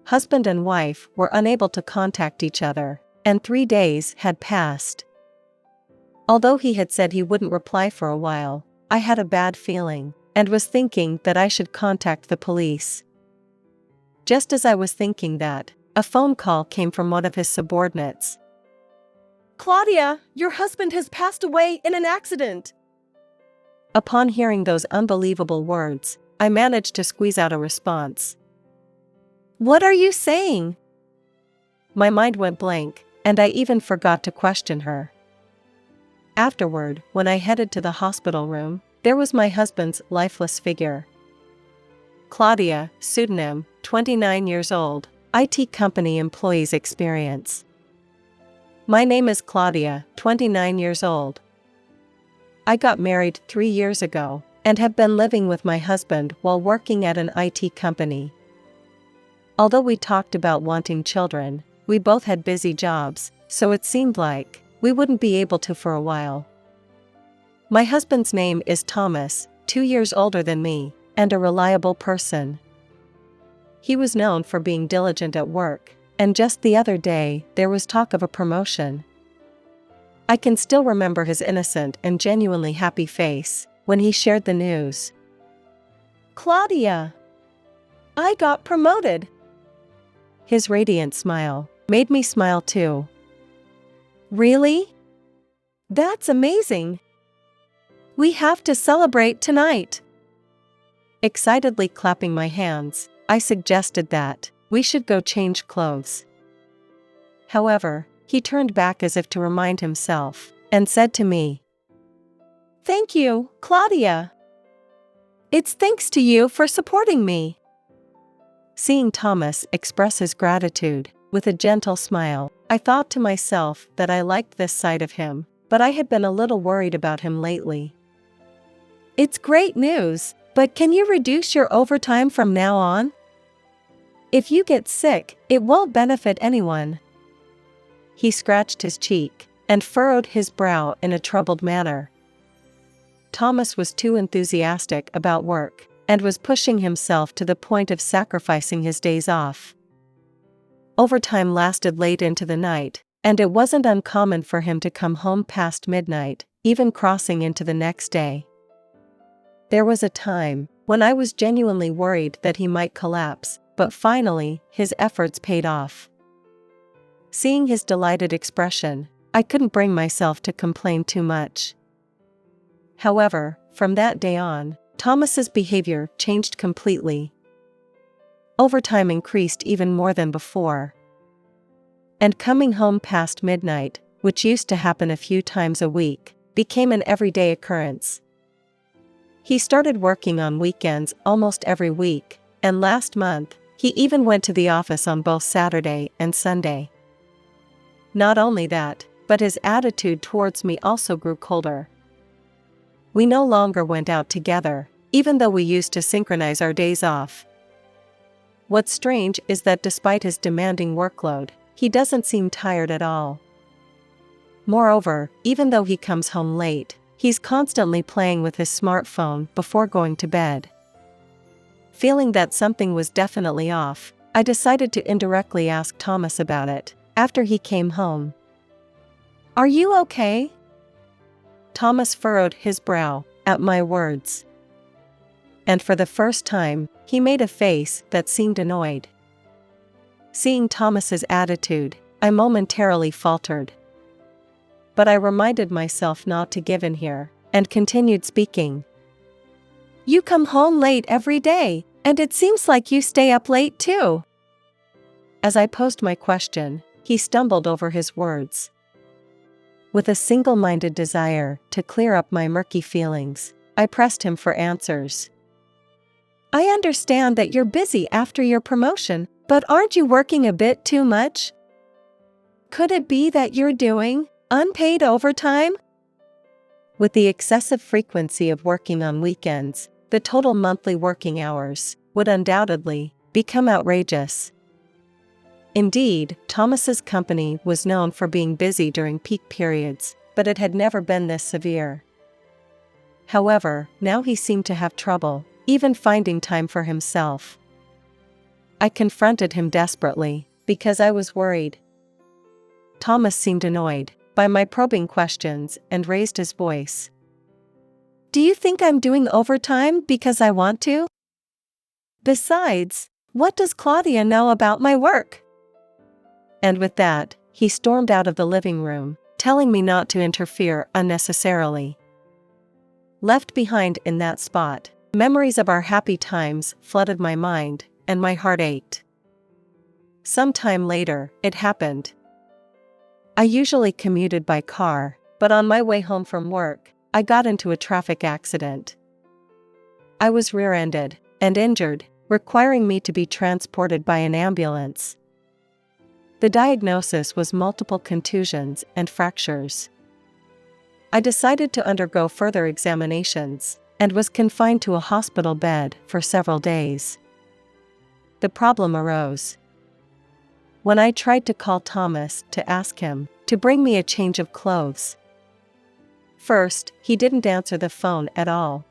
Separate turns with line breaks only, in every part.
husband and wife were unable to contact each other, and 3 days had passed. Although he had said he wouldn't reply for a while, I had a bad feeling, and was thinking that I should contact the police. Just as I was thinking that, a phone call came from one of his subordinates.
"Claudia, your husband has passed away in an accident."
Upon hearing those unbelievable words, I managed to squeeze out a response.
"What are you saying?"
My mind went blank, and I even forgot to question her. Afterward, when I headed to the hospital room, there was my husband's lifeless figure. Claudia, pseudonym, 29 years old, IT company employees experience. My name is Claudia, 29 years old. I got married 3 years ago, and have been living with my husband while working at an IT company. Although we talked about wanting children, we both had busy jobs, so it seemed like we wouldn't be able to for a while. My husband's name is Thomas, 2 years older than me, and a reliable person. He was known for being diligent at work, and just the other day there was talk of a promotion. I can still remember his innocent and genuinely happy face when he shared the news.
"Claudia, I got promoted."
His radiant smile made me smile too.
"Really? That's amazing. We have to celebrate tonight."
Excitedly clapping my hands, I suggested that we should go change clothes. However, he turned back as if to remind himself, and said to me,
"Thank you, Claudia. It's thanks to you for supporting me."
Seeing Thomas express his gratitude with a gentle smile, I thought to myself that I liked this side of him, but I had been a little worried about him lately.
"It's great news, but can you reduce your overtime from now on? If you get sick, it won't benefit anyone."
He scratched his cheek and furrowed his brow in a troubled manner. Thomas was too enthusiastic about work, and was pushing himself to the point of sacrificing his days off. Overtime lasted late into the night, and it wasn't uncommon for him to come home past midnight, even crossing into the next day. There was a time when I was genuinely worried that he might collapse, but finally, his efforts paid off. Seeing his delighted expression, I couldn't bring myself to complain too much. However, from that day on, Thomas's behavior changed completely. Overtime increased even more than before. And coming home past midnight, which used to happen a few times a week, became an everyday occurrence. He started working on weekends almost every week, and last month, he even went to the office on both Saturday and Sunday. Not only that, but his attitude towards me also grew colder. We no longer went out together, even though we used to synchronize our days off. What's strange is that despite his demanding workload, he doesn't seem tired at all. Moreover, even though he comes home late, he's constantly playing with his smartphone before going to bed. Feeling that something was definitely off, I decided to indirectly ask Thomas about it after he came home.
"Are you okay?"
Thomas furrowed his brow at my words. And for the first time, he made a face that seemed annoyed. Seeing Thomas's attitude, I momentarily faltered. But I reminded myself not to give in here, and continued speaking.
"You come home late every day, and it seems like you stay up late too."
As I posed my question, he stumbled over his words. With a single-minded desire to clear up my murky feelings, I pressed him for answers.
"I understand that you're busy after your promotion, but aren't you working a bit too much? Could it be that you're doing unpaid overtime?"
With the excessive frequency of working on weekends, the total monthly working hours would undoubtedly become outrageous. Indeed, Thomas's company was known for being busy during peak periods, but it had never been this severe. However, now he seemed to have trouble even finding time for himself. I confronted him desperately, because I was worried. Thomas seemed annoyed by my probing questions and raised his voice.
Do you think I'm doing overtime because I want to? Besides, what does Claudia know about my work?
And with that, he stormed out of the living room, telling me not to interfere unnecessarily. Left behind in that spot, memories of our happy times flooded my mind, and my heart ached. Some time later, it happened. I usually commuted by car, but on my way home from work, I got into a traffic accident. I was rear-ended and injured, requiring me to be transported by an ambulance. The diagnosis was multiple contusions and fractures. I decided to undergo further examinations, and was confined to a hospital bed for several days. The problem arose when I tried to call Thomas to ask him to bring me a change of clothes. First, he didn't answer the phone at all.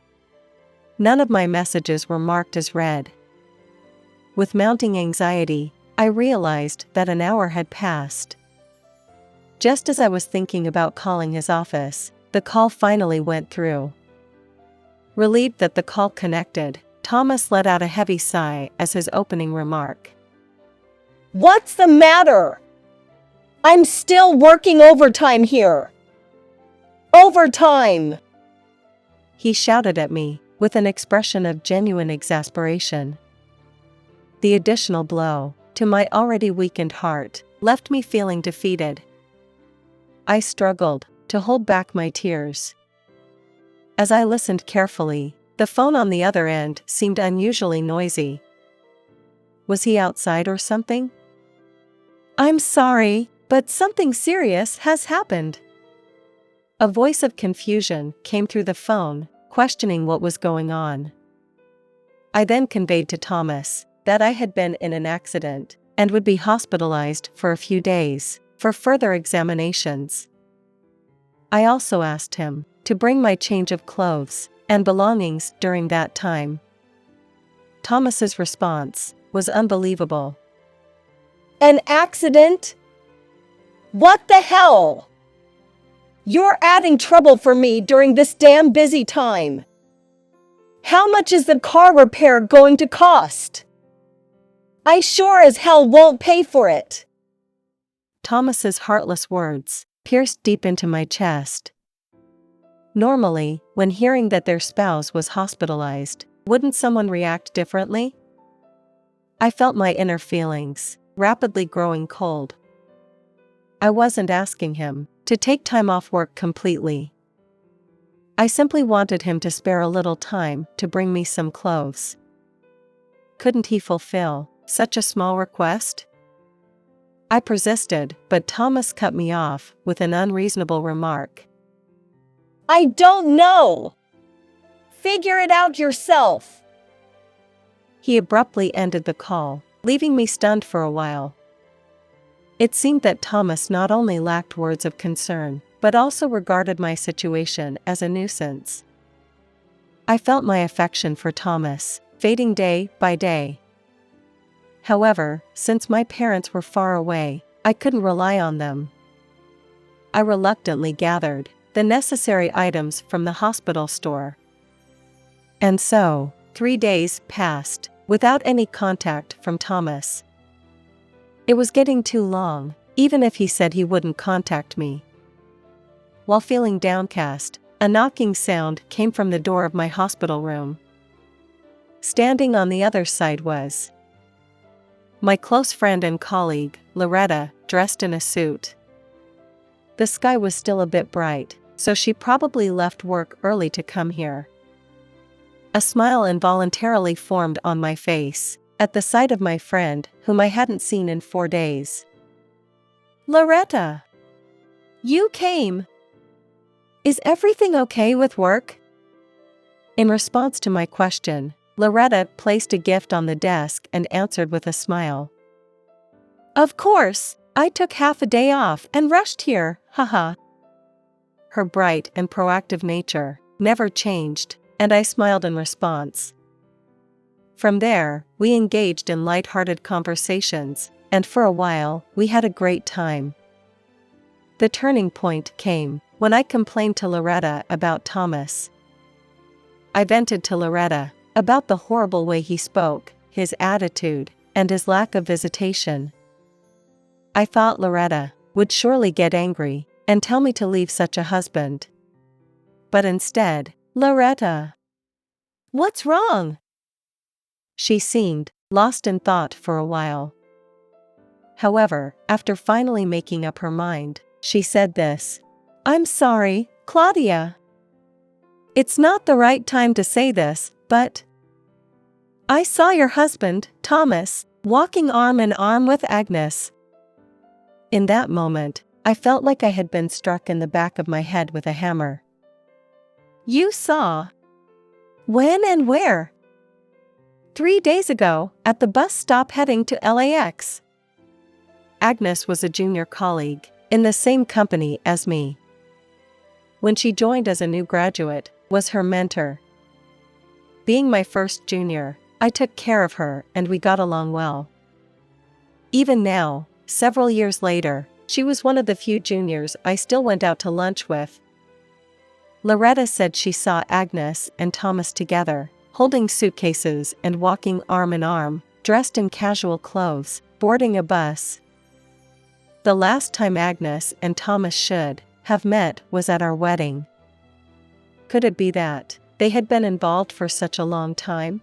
None of my messages were marked as read. With mounting anxiety, I realized that an hour had passed. Just as I was thinking about calling his office, the call finally went through. Relieved that the call connected, Thomas let out a heavy sigh as his opening remark.
What's the matter? I'm still working overtime here. Overtime!
He shouted at me, with an expression of genuine exasperation. The additional blow to my already weakened heart left me feeling defeated. I struggled to hold back my tears. As I listened carefully, the phone on the other end seemed unusually noisy. Was he outside or something?
I'm sorry, but something serious has happened.
A voice of confusion came through the phone, questioning what was going on. I then conveyed to Thomas that I had been in an accident and would be hospitalized for a few days for further examinations. I also asked him to bring my change of clothes and belongings during that time. Thomas's response was unbelievable.
An accident? What the hell? You're adding trouble for me during this damn busy time. How much is the car repair going to cost? I sure as hell won't pay for it.
Thomas's heartless words pierced deep into my chest. Normally, when hearing that their spouse was hospitalized, wouldn't someone react differently? I felt my inner feelings rapidly growing cold. I wasn't asking him to take time off work completely. I simply wanted him to spare a little time to bring me some clothes. Couldn't he fulfill such a small request? I persisted, but Thomas cut me off with an unreasonable remark.
I don't know. Figure it out yourself.
He abruptly ended the call, leaving me stunned for a while. It seemed that Thomas not only lacked words of concern, but also regarded my situation as a nuisance. I felt my affection for Thomas fading day by day. However, since my parents were far away, I couldn't rely on them. I reluctantly gathered the necessary items from the hospital store. And so, 3 days passed without any contact from Thomas. It was getting too long, even if he said he wouldn't contact me. While feeling downcast, a knocking sound came from the door of my hospital room. Standing on the other side was my close friend and colleague, Loretta, dressed in a suit. The sky was still a bit bright, so she probably left work early to come here. A smile involuntarily formed on my face at the sight of my friend, whom I hadn't seen in 4 days.
Loretta! You came! Is everything okay with work?
In response to my question, Loretta placed a gift on the desk and answered with a smile.
Of course, I took half a day off and rushed here, haha.
Her bright and proactive nature never changed, and I smiled in response. From there, we engaged in light-hearted conversations, and for a while, we had a great time. The turning point came when I complained to Loretta about Thomas. I vented to Loretta about the horrible way he spoke, his attitude, and his lack of visitation. I thought Loretta would surely get angry and tell me to leave such a husband. But instead, "Loretta, what's wrong?" She seemed lost in thought for a while. However, after finally making up her mind, she said this: "I'm sorry, Claudia. It's not the right time to say this, but I saw your husband, Thomas, walking arm in arm with Agnes." In that moment, I felt like I had been struck in the back of my head with a hammer. "You saw? When and where?" "3 days ago, at the bus stop heading to LAX. Agnes was a junior colleague, in the same company as me. When she joined as a new graduate, was her mentor. Being my first junior, I took care of her and we got along well. Even now, several years later, she was one of the few juniors I still went out to lunch with. Loretta said she saw Agnes and Thomas together, holding suitcases and walking arm in arm, dressed in casual clothes, boarding a bus. The last time Agnes and Thomas should have met was at our wedding. Could it be that they had been involved for such a long time?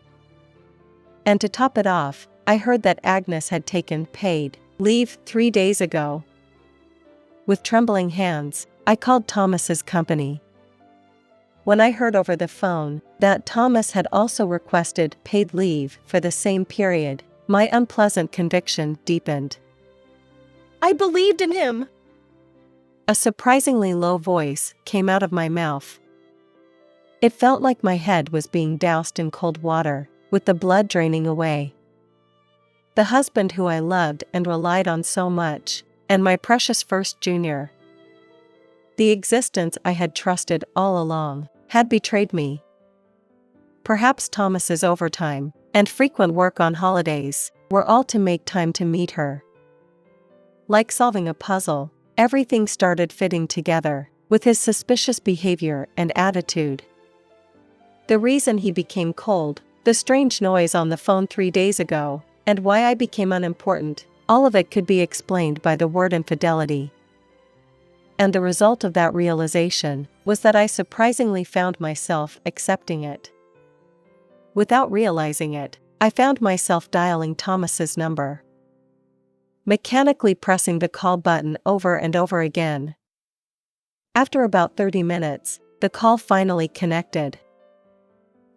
And to top it off, I heard that Agnes had taken paid leave 3 days ago. With trembling hands, I called Thomas's company. When I heard over the phone that Thomas had also requested paid leave for the same period, my unpleasant conviction deepened. "I believed in him." A surprisingly low voice came out of my mouth. It felt like my head was being doused in cold water, with the blood draining away. The husband who I loved and relied on so much, and my precious first junior. The existence I had trusted all along, had betrayed me. Perhaps Thomas's overtime, and frequent work on holidays, were all to make time to meet her. Like solving a puzzle, everything started fitting together, with his suspicious behavior and attitude. The reason he became cold, the strange noise on the phone 3 days ago, and why I became unimportant, all of it could be explained by the word infidelity. And the result of that realization was that I surprisingly found myself accepting it. Without realizing it, I found myself dialing Thomas's number, mechanically pressing the call button over and over again. After about 30 minutes, the call finally connected.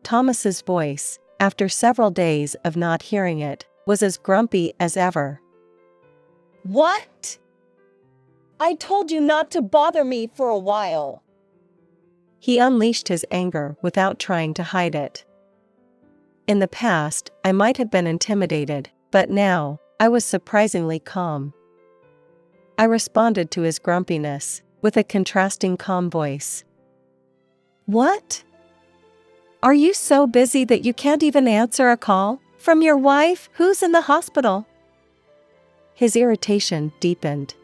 Thomas's voice, after several days of not hearing it, was as grumpy as ever.
"What? I told you not to bother me for a while."
He unleashed his anger without trying to hide it. In the past, I might have been intimidated, but now, I was surprisingly calm. I responded to his grumpiness with a contrasting calm voice. "What? Are you so busy that you can't even answer a call from your wife who's in the hospital?" His irritation deepened.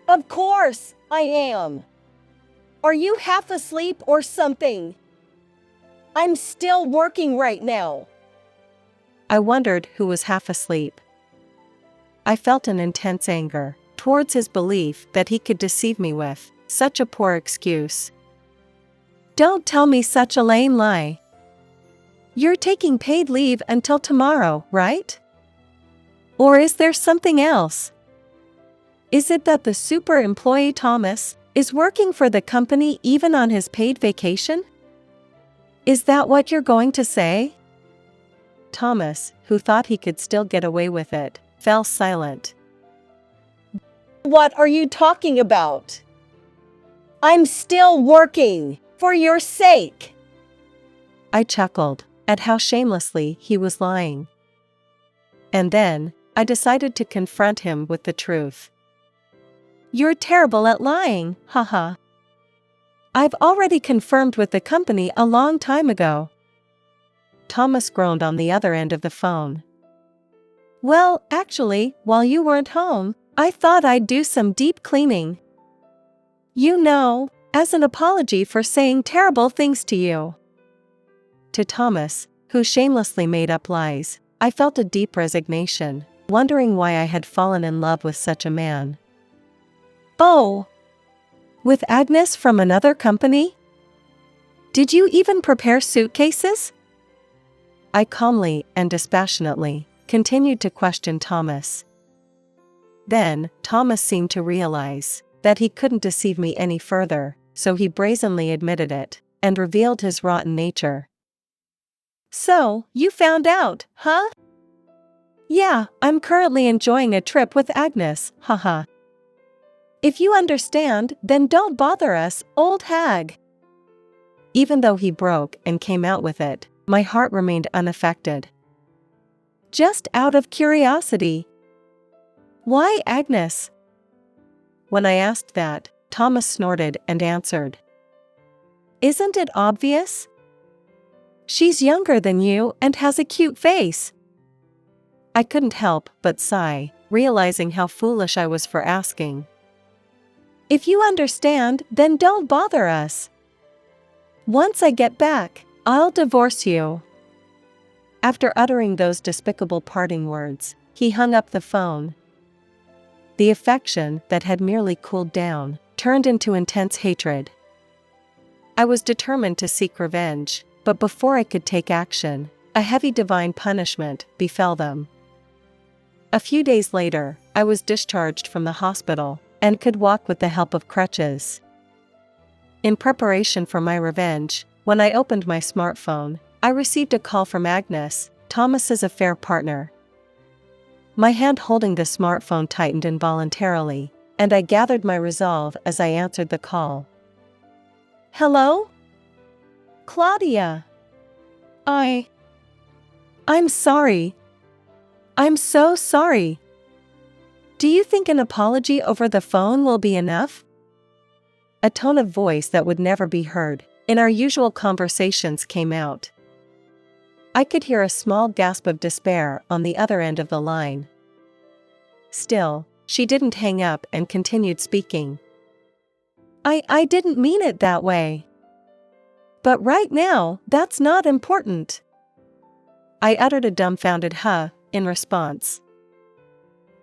"Of course, I am. Are you half asleep or something? I'm still working right now."
I wondered who was half asleep. I felt an intense anger towards his belief that he could deceive me with such a poor excuse. "Don't tell me such a lame lie. You're taking paid leave until tomorrow, right? Or is there something else? Is it that the super employee Thomas is working for the company even on his paid vacation? Is that what you're going to say?" Thomas, who thought he could still get away with it, fell silent.
"What are you talking about? I'm still working, for your sake."
I chuckled at how shamelessly he was lying. And then, I decided to confront him with the truth. "You're terrible at lying, haha. I've already confirmed with the company a long time ago." Thomas groaned on the other end of the phone. Well, actually, while you weren't home, I thought I'd do some deep cleaning. You know, as an apology for saying terrible things to you. To Thomas, who shamelessly made up lies, I felt a deep resignation, wondering why I had fallen in love with such a man. Oh! With Agnes from another company? Did you even prepare suitcases? I calmly and dispassionately continued to question Thomas. Then, Thomas seemed to realize that he couldn't deceive me any further, so he brazenly admitted it, and revealed his rotten nature. So, you found out, huh? Yeah, I'm currently enjoying a trip with Agnes, haha. If you understand, then don't bother us, old hag. Even though he broke and came out with it, my heart remained unaffected. Just out of curiosity. Why Agnes? When I asked that, Thomas snorted and answered. Isn't it obvious? She's younger than you and has a cute face. I couldn't help but sigh, realizing how foolish I was for asking. If you understand, then don't bother us. Once I get back, I'll divorce you. After uttering those despicable parting words, he hung up the phone. The affection that had merely cooled down turned into intense hatred. I was determined to seek revenge, but before I could take action, a heavy divine punishment befell them. A few days later, I was discharged from the hospital and could walk with the help of crutches. In preparation for my revenge, when I opened my smartphone, I received a call from Agnes, Thomas's affair partner. My hand holding the smartphone tightened involuntarily, and I gathered my resolve as I answered the call. Hello? Claudia. I'm sorry. I'm so sorry. Do you think an apology over the phone will be enough? A tone of voice that would never be heard in our usual conversations came out. I could hear a small gasp of despair on the other end of the line. Still, she didn't hang up and continued speaking. I didn't mean it that way. But right now, that's not important. I uttered a dumbfounded huh in response.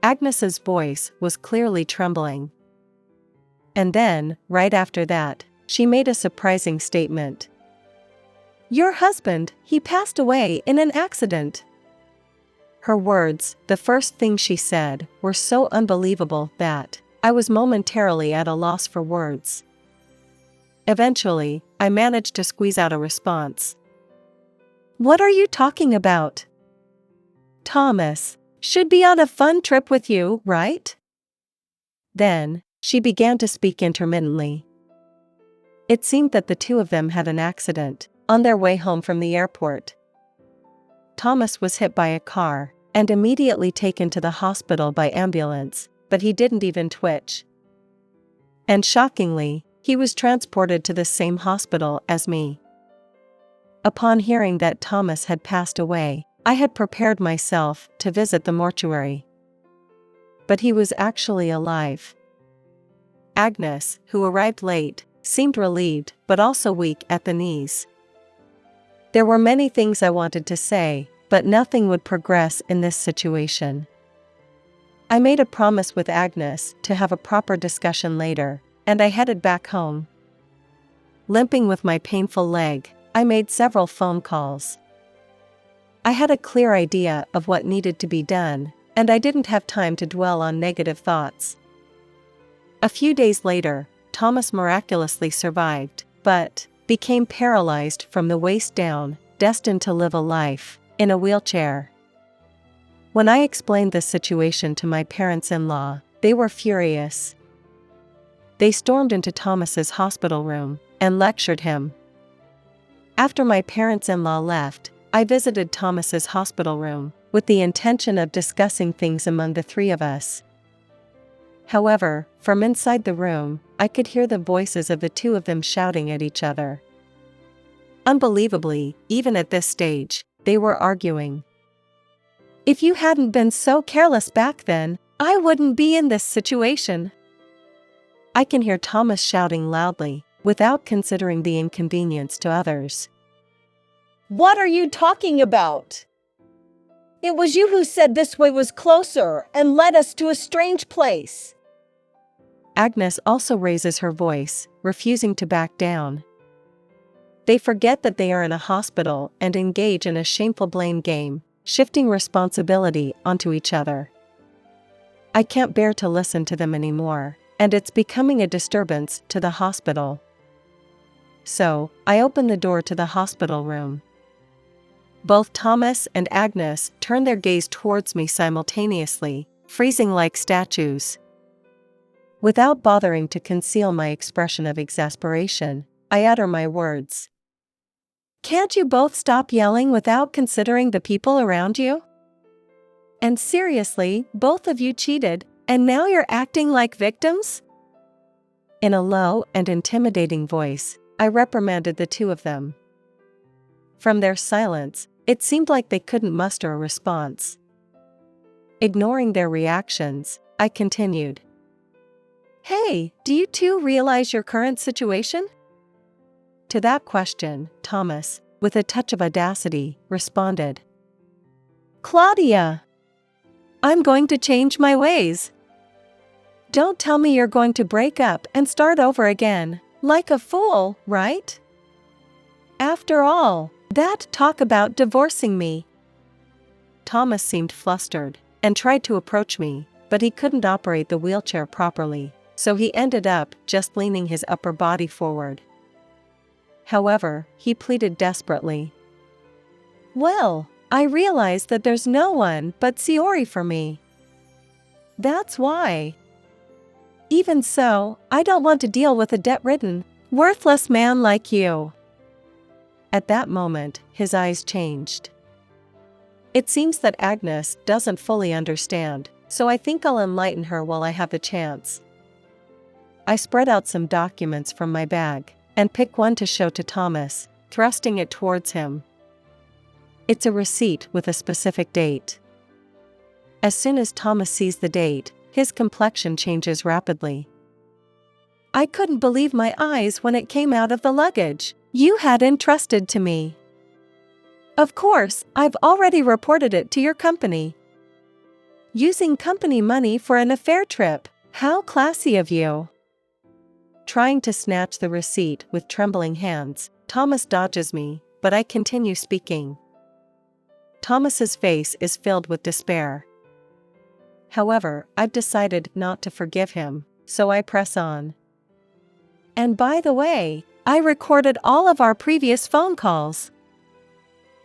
Agnes's voice was clearly trembling. And then, right after that, she made a surprising statement. Your husband, he passed away in an accident. Her words, the first thing she said, were so unbelievable that I was momentarily at a loss for words. Eventually, I managed to squeeze out a response. What are you talking about? Thomas should be on a fun trip with you, right? Then, she began to speak intermittently. It seemed that the two of them had an accident on their way home from the airport. Thomas was hit by a car and immediately taken to the hospital by ambulance, but he didn't even twitch. And shockingly, he was transported to the same hospital as me. Upon hearing that Thomas had passed away, I had prepared myself to visit the mortuary. But he was actually alive. Agnes, who arrived late, seemed relieved but also weak at the knees. There were many things I wanted to say, but nothing would progress in this situation. I made a promise with Agnes to have a proper discussion later, and I headed back home. Limping with my painful leg, I made several phone calls. I had a clear idea of what needed to be done, and I didn't have time to dwell on negative thoughts. A few days later, Thomas miraculously survived, but became paralyzed from the waist down, destined to live a life in a wheelchair. When I explained this situation to my parents-in-law, they were furious. They stormed into Thomas's hospital room and lectured him. After my parents-in-law left, I visited Thomas's hospital room with the intention of discussing things among the three of us. However, from inside the room, I could hear the voices of the two of them shouting at each other. Unbelievably, even at this stage, they were arguing. "If you hadn't been so careless back then, I wouldn't be in this situation." I can hear Thomas shouting loudly, without considering the inconvenience to others.
"What are you talking about? It was you who said this way was closer and led us to a strange place."
Agnes also raises her voice, refusing to back down. They forget that they are in a hospital and engage in a shameful blame game, shifting responsibility onto each other. I can't bear to listen to them anymore, and it's becoming a disturbance to the hospital. So, I open the door to the hospital room. Both Thomas and Agnes turn their gaze towards me simultaneously, freezing like statues. Without bothering to conceal my expression of exasperation, I utter my words. "Can't you both stop yelling without considering the people around you? And seriously, both of you cheated, and now you're acting like victims?" In a low and intimidating voice, I reprimanded the two of them. From their silence, it seemed like they couldn't muster a response. Ignoring their reactions, I continued. "Hey, do you two realize your current situation?" To that question, Thomas, with a touch of audacity, responded. "Claudia! I'm going to change my ways. Don't tell me you're going to break up and start over again, like a fool, right? After all, that talk about divorcing me." Thomas seemed flustered, and tried to approach me, but he couldn't operate the wheelchair properly, so he ended up just leaning his upper body forward. However, he pleaded desperately. "Well, I realize that there's no one but Siori for me. That's why. Even so, I don't want to deal with a debt-ridden, worthless man like you." At that moment, his eyes changed. It seems that Agnes doesn't fully understand, so I think I'll enlighten her while I have the chance. I spread out some documents from my bag, and pick one to show to Thomas, thrusting it towards him. It's a receipt with a specific date. As soon as Thomas sees the date, his complexion changes rapidly. "I couldn't believe my eyes when it came out of the luggage you had entrusted to me. Of course, I've already reported it to your company. Using company money for an affair trip, how classy of you." Trying to snatch the receipt with trembling hands, Thomas dodges me, but I continue speaking. Thomas's face is filled with despair. However, I've decided not to forgive him, so I press on. "And by the way, I recorded all of our previous phone calls.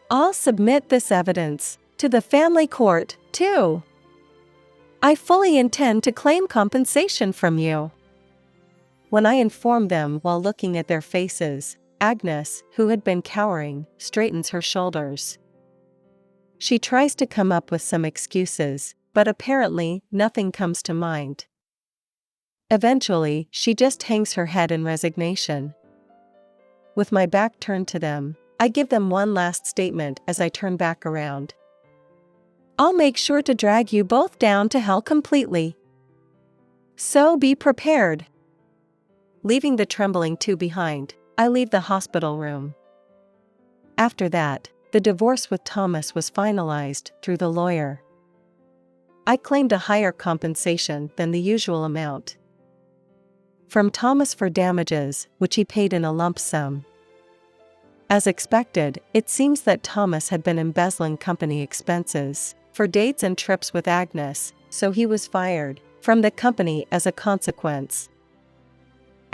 I'll submit this evidence to the family court, too. I fully intend to claim compensation from you." When I inform them while looking at their faces, Agnes, who had been cowering, straightens her shoulders. She tries to come up with some excuses, but apparently nothing comes to mind. Eventually, she just hangs her head in resignation. With my back turned to them, I give them one last statement as I turn back around. "I'll make sure to drag you both down to hell completely. So be prepared." Leaving the trembling two behind, I leave the hospital room. After that, the divorce with Thomas was finalized through the lawyer. I claimed a higher compensation than the usual amount from Thomas for damages, which he paid in a lump sum. As expected, it seems that Thomas had been embezzling company expenses for dates and trips with Agnes, so he was fired from the company as a consequence.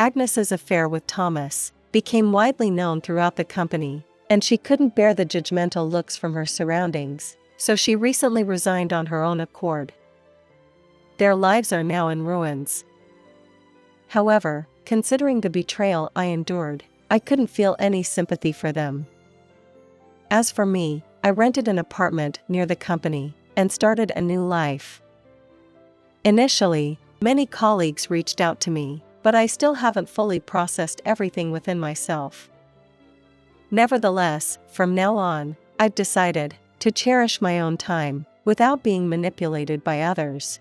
Agnes's affair with Thomas became widely known throughout the company, and she couldn't bear the judgmental looks from her surroundings, so she recently resigned on her own accord. Their lives are now in ruins. However, considering the betrayal I endured, I couldn't feel any sympathy for them. As for me, I rented an apartment near the company and started a new life. Initially, many colleagues reached out to me, but I still haven't fully processed everything within myself. Nevertheless, from now on, I've decided to cherish my own time without being manipulated by others.